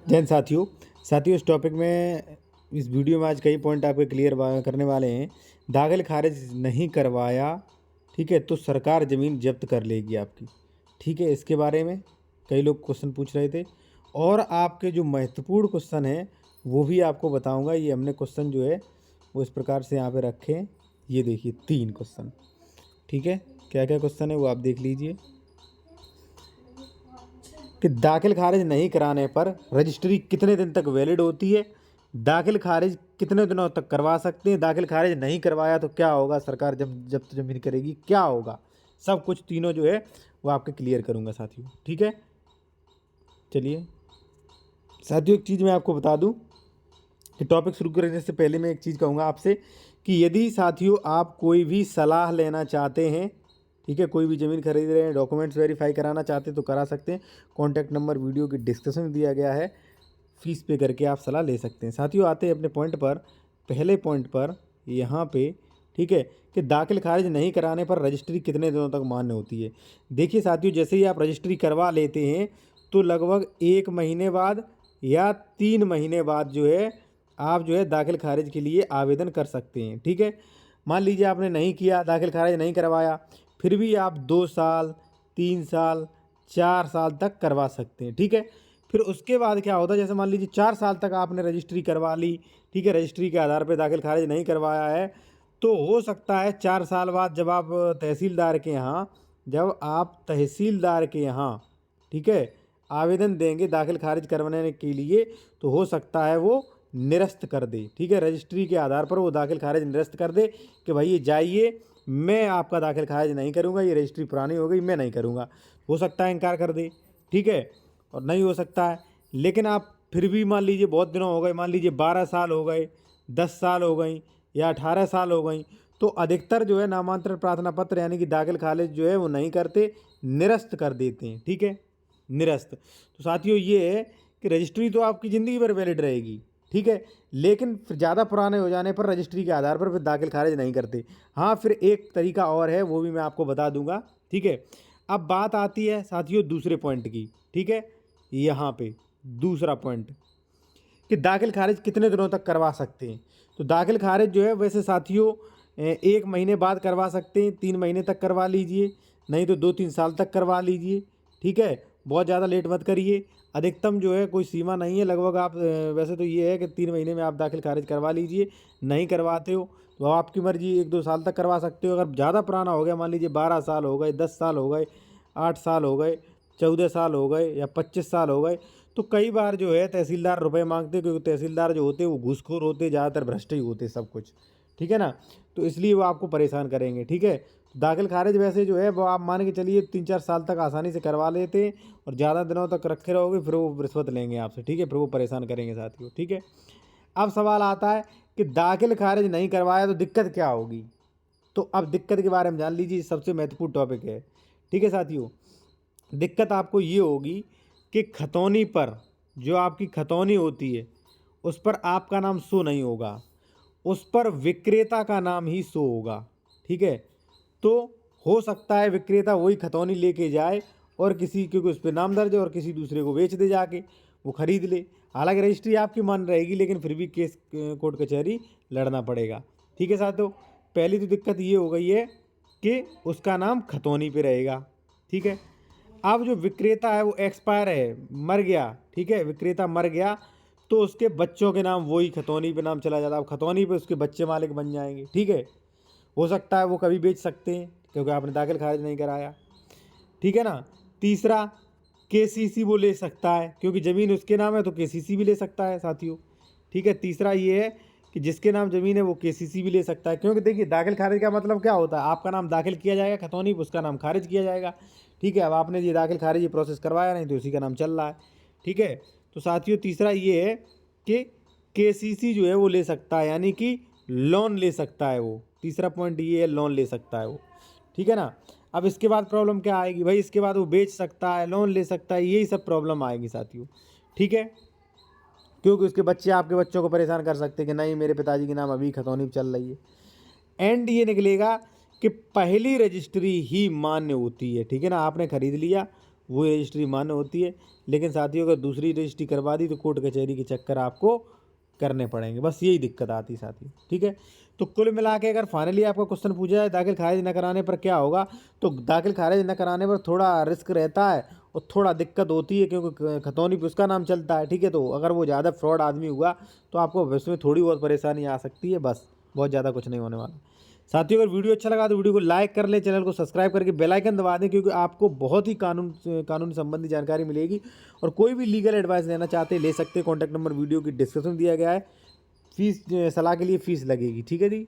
जैन साथियों साथियों इस टॉपिक में इस वीडियो में आज कई पॉइंट आपके क्लियर करने वाले हैं। दाखिल खारिज नहीं करवाया, ठीक है, तो सरकार ज़मीन जब्त कर लेगी आपकी। ठीक है, इसके बारे में कई लोग क्वेश्चन पूछ रहे थे और आपके जो महत्वपूर्ण क्वेश्चन हैं वो भी आपको बताऊंगा। ये हमने क्वेश्चन जो है वो इस प्रकार से यहाँ पे रखे हैं। ये देखिए 3 क्वेश्चन। ठीक है, क्या क्या क्वेश्चन है वो आप देख लीजिए कि दाखिल खारिज नहीं कराने पर रजिस्ट्री कितने दिन तक वैलिड होती है, दाखिल खारिज कितने दिनों तक करवा सकते हैं, दाखिल खारिज नहीं करवाया तो क्या होगा, सरकार जब जब्त जमीन करेगी क्या होगा, सब कुछ तीनों जो है वो आपके क्लियर करूंगा साथियों। ठीक है, चलिए साथियों एक चीज़ मैं आपको बता दूं कि टॉपिक शुरू करने से पहले मैं एक चीज़ कहूँगा आपसे कि यदि साथियों आप कोई भी सलाह लेना चाहते हैं, ठीक है, कोई भी ज़मीन खरीद रहे हैं, डॉक्यूमेंट्स वेरीफाई कराना चाहते हैं तो करा सकते हैं। कॉन्टैक्ट नंबर वीडियो की डिस्क्रिप्शन में दिया गया है, फीस पे करके आप सलाह ले सकते हैं। साथियों आते हैं अपने पॉइंट पर, पहले पॉइंट पर यहाँ पे, ठीक है, कि दाखिल खारिज नहीं कराने पर रजिस्ट्री कितने दिनों तक मान्य होती है। देखिए साथियों, जैसे ही आप रजिस्ट्री करवा लेते हैं तो लगभग 1 महीने बाद या 3 महीने बाद जो है आप जो है दाखिल खारिज के लिए आवेदन कर सकते हैं। ठीक है, मान लीजिए आपने नहीं किया, दाखिल खारिज नहीं करवाया, फिर भी आप 2 साल, 3 साल, 4 साल तक करवा सकते हैं। ठीक है, फिर उसके बाद क्या होता है, जैसे मान लीजिए 4 साल तक आपने रजिस्ट्री करवा ली, ठीक है, रजिस्ट्री के आधार पर दाखिल खारिज नहीं करवाया है, तो हो सकता है 4 साल बाद जब आप तहसीलदार के यहाँ ठीक है, आवेदन देंगे दाखिल खारिज करवाने के लिए, तो हो सकता है वो निरस्त कर दे। ठीक है, रजिस्ट्री के आधार पर वो दाखिल खारिज निरस्त कर दे कि भाई ये जाइए, मैं आपका दाखिल खारिज नहीं करूँगा, ये रजिस्ट्री पुरानी हो गई, मैं नहीं करूँगा। हो सकता है इनकार कर दे, ठीक है, और नहीं हो सकता है। लेकिन आप फिर भी मान लीजिए बहुत दिनों हो गए, मान लीजिए 12 साल हो गए, 10 साल हो गई या 18 साल हो गई, तो अधिकतर जो है नामांतरण प्रार्थना पत्र यानी कि दाखिल खारिज जो है वो नहीं करते, निरस्त कर देते हैं। ठीक है, निरस्त। तो साथियों ये है कि रजिस्ट्री तो आपकी ज़िंदगी भर वैलिड रहेगी, ठीक है, लेकिन फिर ज़्यादा पुराने हो जाने पर रजिस्ट्री के आधार पर फिर दाखिल खारिज नहीं करते। हाँ, फिर एक तरीका और है, वो भी मैं आपको बता दूंगा। ठीक है, अब बात आती है साथियों दूसरे पॉइंट की। ठीक है, यहाँ पे दूसरा पॉइंट कि दाखिल खारिज कितने दिनों तक करवा सकते हैं। तो दाखिल खारिज जो है वैसे साथियों 1 महीने बाद करवा सकते हैं, 3 महीने तक करवा लीजिए, नहीं तो 2-3 साल तक करवा लीजिए। ठीक है, बहुत ज़्यादा लेट मत करिए। अधिकतम जो है कोई सीमा नहीं है, लगभग आप वैसे तो ये है कि 3 महीने में आप दाखिल खारिज करवा लीजिए। नहीं करवाते हो तो आपकी मर्जी, 1-2 साल तक करवा सकते हो। अगर ज़्यादा पुराना हो गया, मान लीजिए 12 साल हो गए, 10 साल हो गए, 8 साल हो गए, 14 साल हो गए या 25 साल हो गए, तो कई बार जो है तहसीलदार रुपए मांगते हैं, क्योंकि तहसीलदार जो होते हैं वो घूसखोर होते हैं, ज़्यादातर भ्रष्ट ही होते हैं सब कुछ। ठीक है ना, तो इसलिए वो आपको परेशान करेंगे। ठीक है, तो दाखिल खारिज वैसे जो है वो आप मान के चलिए 3-4 साल तक आसानी से करवा लेते हैं, और ज़्यादा दिनों तक रखे रहोगे फिर वो रिश्वत लेंगे आपसे। ठीक है, फिर वो परेशान करेंगे साथियों। ठीक है, अब सवाल आता है कि दाखिल खारिज नहीं करवाया तो दिक्कत क्या होगी। तो अब दिक्कत के बारे में जान लीजिए, सबसे महत्वपूर्ण टॉपिक है। ठीक है साथियों, दिक्कत आपको ये होगी कि खतौनी पर, जो आपकी खतौनी होती है उस पर आपका नाम शो नहीं होगा, उस पर विक्रेता का नाम ही शो होगा। ठीक है, तो हो सकता है विक्रेता वही खतौनी लेके जाए और किसी, क्योंकि उस पर नाम दर्ज है, और किसी दूसरे को बेच दे जाके, वो खरीद ले। हालांकि रजिस्ट्री आपकी मान रहेगी, लेकिन फिर भी केस कोर्ट कचहरी लड़ना पड़ेगा। ठीक है साथियों, पहली तो दिक्कत ये हो गई है कि उसका नाम खतौनी पे रहेगा। ठीक है, अब जो विक्रेता है वो एक्सपायर है, मर गया। ठीक है, विक्रेता मर गया तो उसके बच्चों के नाम वही खतौनी पे नाम चला जाता है। अब खतौनी पे उसके बच्चे मालिक बन जाएंगे। ठीक है, हो सकता है वो कभी बेच सकते हैं क्योंकि आपने दाखिल खारिज नहीं कराया। ठीक है ना। तीसरा, केसीसी वो ले सकता है, क्योंकि ज़मीन उसके नाम है तो केसीसी भी ले सकता है साथियों। ठीक है, तीसरा ये है कि जिसके नाम ज़मीन है वो केसीसी भी ले सकता है, क्योंकि देखिए दाखिल खारिज का मतलब क्या होता है, आपका नाम दाखिल किया जाएगा खतौनी पे, उसका नाम खारिज किया जाएगा। ठीक है, अब आपने ये दाखिल खारिज ये प्रोसेस करवाया नहीं तो उसी का नाम चल रहा है। ठीक है, तो साथियों तीसरा ये है कि केसीसी जो है वो ले सकता है, यानी कि लोन ले सकता है वो। तीसरा पॉइंट ये है, लोन ले सकता है वो। ठीक है ना। अब इसके बाद प्रॉब्लम क्या आएगी भाई, इसके बाद वो बेच सकता है, लोन ले सकता है, यही सब प्रॉब्लम आएगी साथियों। ठीक है, क्योंकि उसके बच्चे आपके बच्चों को परेशान कर सकते हैं कि नहीं मेरे पिताजी के नाम अभी खतौनी चल रही है। एंड ये निकलेगा कि पहली रजिस्ट्री ही मान्य होती है। ठीक है ना, आपने खरीद लिया, वो रजिस्ट्री मान्य होती है। लेकिन साथियों अगर दूसरी रजिस्ट्री करवा दी तो कोर्ट कचहरी के चक्कर आपको करने पड़ेंगे, बस यही दिक्कत आती है साथियों। ठीक है, तो कुल मिला के अगर फाइनली आपका क्वेश्चन पूछा जाए दाखिल खारिज न कराने पर क्या होगा, तो दाखिल खारिज न कराने पर थोड़ा रिस्क रहता है और थोड़ा दिक्कत होती है, क्योंकि खतौनी पे उसका नाम चलता है। ठीक है, तो अगर वो ज़्यादा फ्रॉड आदमी हुआ तो आपको भविष्य में थोड़ी बहुत परेशानी आ सकती है, बस बहुत ज़्यादा कुछ नहीं होने वाला। साथियों अगर वीडियो अच्छा लगा तो वीडियो को लाइक कर ले, चैनल को सब्सक्राइब करके बेल आइकन दबा दें, क्योंकि आपको बहुत ही कानून संबंधी जानकारी मिलेगी। और कोई भी लीगल एडवाइस लेना चाहते ले सकते हैं। कॉन्टैक्ट नंबर वीडियो की डिस्क्रिप्शन में दिया गया है। फीस सलाह के लिए फ़ीस लगेगी। ठीक है जी।